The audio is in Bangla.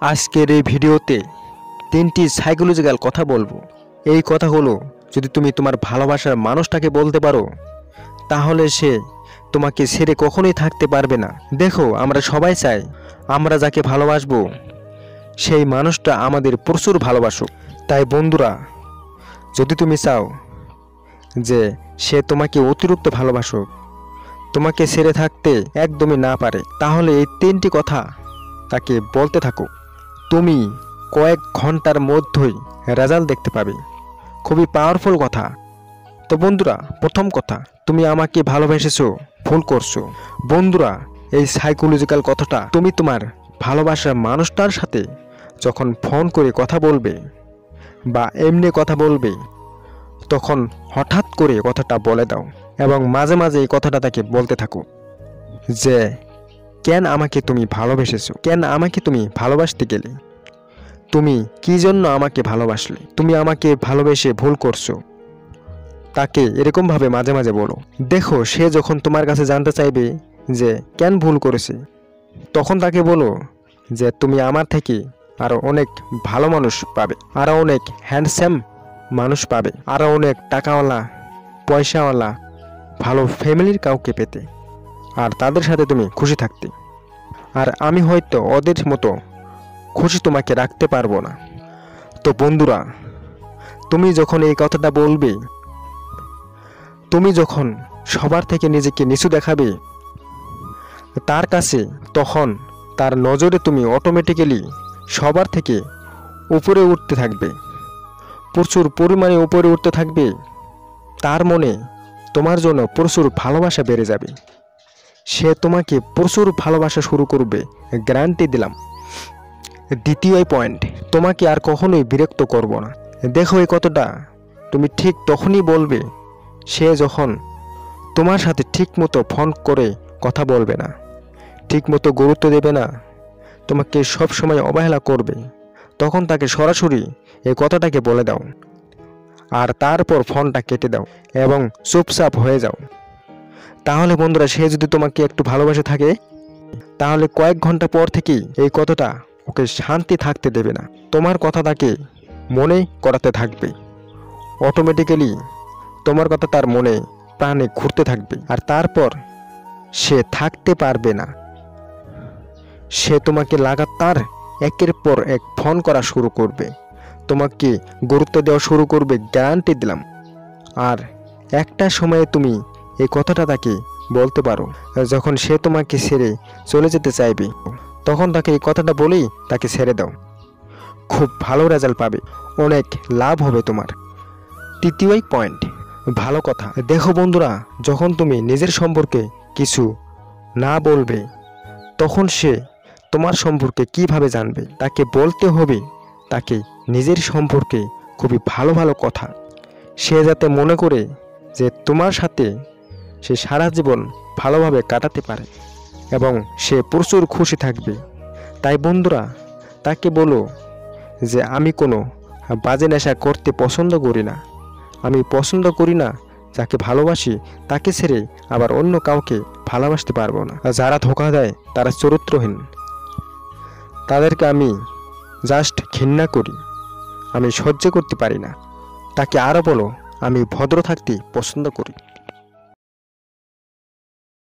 আজকের এই ভিডিওতে তিনটি সাইকোলজিক্যাল কথা বলবো। এই কথাগুলো যদি তুমি তোমার ভালোবাসার মানুষটাকে বলতে পারো তাহলে সে তোমাকে ছেড়ে কখনোই থাকতে পারবে না। দেখো, আমরা সবাই চাই আমরা যাকে ভালোবাসবো সেই মানুষটা আমাদের প্রচুর ভালোবাসুক। তাই বন্ধুরা, যদি তুমি চাও যে সে তোমাকে অতিরিক্ত ভালোবাসুক, তোমাকে ছেড়ে থাকতে একদমই না পারে, তাহলে এই তিনটি কথা তাকে বলতে থাকো। তুমি কয়েক ঘন্টার মধ্যেই রেজাল্ট দেখতে পাবে। খুবই পাওয়ারফুল কথা। তো বন্ধুরা, প্রথম কথা, তুমি আমাকে ভালোবেসেছো, ভুল করছো। বন্ধুরা, এই সাইকোলজিক্যাল কথাটা তুমি তোমার ভালোবাসার মানুষটার সাথে যখন ফোন করে কথা বলবে বা এমনি কথা বলবে, তখন হঠাৎ করে কথাটা বলে দাও এবং মাঝে মাঝে এই কথাটা তাকে বলতে থাকো যে কেন আমাকে তুমি ভালোবেসেছো, কেন আমাকে তুমি ভালোবাসতে গেলে, তুমি কি জন্য আমাকে ভালোবাসলে, তুমি আমাকে ভালোবেসে ভুল করছো। তাকে এরকমভাবে মাঝে মাঝে বলো। দেখো, সে যখন তোমার কাছে জানতে চাইবে যে কেন ভুল করেছে, তখন তাকে বলো যে তুমি আমার থেকে আরও অনেক ভালো মানুষ পাবে, আরও অনেক হ্যান্ডসাম মানুষ পাবে, আরও অনেক টাকাওয়ালা, পয়সাওয়ালা, ভালো ফ্যামিলির কাউকে পেতে, আর তাদের সাথে তুমি খুশি থাকতে। আর আমি হয়তো ওদের মতো খুশি তোমাকে রাখতে পারবো না। তো বন্ধুরা, তুমি যখন এই কথাটা বলবে, তুমি যখন সবার থেকে নিজেকে নিচু দেখাবে তার কাছে, তখন তার নজরে তুমি অটোমেটিক্যালি সবার থেকে উপরে উঠতে থাকবে, প্রচুর পরিমাণে উপরে উঠতে থাকবে। তার মনে তোমার জন্য প্রচুর ভালোবাসা বেড়ে যাবে। সে তোমাকে প্রচুর ভালোবাসা শুরু করবে, গ্যারান্টি দিলাম। দ্বিতীয় পয়েন্ট, তোমাকে আর কখনোই বিরক্ত করব না। দেখো, এই কথাটা তুমি ঠিক তখনই বলবে সে যখন তোমার সাথে ঠিকমতো ফোন করে কথা বলবে না, ঠিকমতো গুরুত্ব দেবে না, তোমাকে সব সময় অবহেলা করবে। তখন তাকে সরাসরি এই কথাটাকে বলে দাও আর তারপর ফোনটা কেটে দাও এবং চুপচাপ হয়ে যাও। তাহলে বন্ধুরা, সে যদি তোমাকে একটু ভালোবাসে থাকে তাহলে কয়েক ঘন্টা পর থেকেই এই কথাটা ওকে শান্তি থাকতে দেবে না, তোমার কথা তাকে মনে করাতে থাকবে। অটোমেটিক্যালি তোমার কথা তার মনে প্রাণে ঘুরতে থাকবে, আর তারপর সে থাকতে পারবে না। সে তোমাকে লাগাতার একের পর এক ফোন করা শুরু করবে, তোমাকে গুরুত্ব দেওয়া শুরু করবে, গ্যারান্টি দিলাম। আর একটা সময়ে তুমি এই কথাটা তাকে বলতে পারো যখন সে তোমাকে ছেড়ে চলে যেতে চাইবে, তখন তাকে এই কথাটা বলেই তাকে ছেড়ে দাও। খুব ভালো রেজাল্ট পাবে, অনেক লাভ হবে তোমার। তৃতীয় পয়েন্ট, ভালো কথা। দেখো বন্ধুরা, যখন তুমি নিজের সম্পর্কে কিছু না বলবে তখন সে তোমার সম্পর্কে কিভাবে জানবে? তাকে বলতে হবে তাকে নিজের সম্পর্কে খুবই ভালো ভালো কথা, সে যাতে মনে করে যে তোমার সাথে সে সারা জীবন ভালোভাবে কাটাতে পারে এবং সে প্রচুর খুশি থাকবে। তাই বন্ধুরা, তাকে বলো যে আমি কোনো বাজে নেশা করতে পছন্দ করি না, আমি পছন্দ করি না যাকে ভালোবাসি তাকে ছেড়ে আবার অন্য কাউকে ভালোবাসতে পারবো না। যারা ধোঁকা দেয় তারা চরিত্রহীন, তাদেরকে আমি জাস্ট ঘৃণা করি, আমি সহ্য করতে পারি না। তাকে আরও বলো আমি ভদ্র থাকতে পছন্দ করি।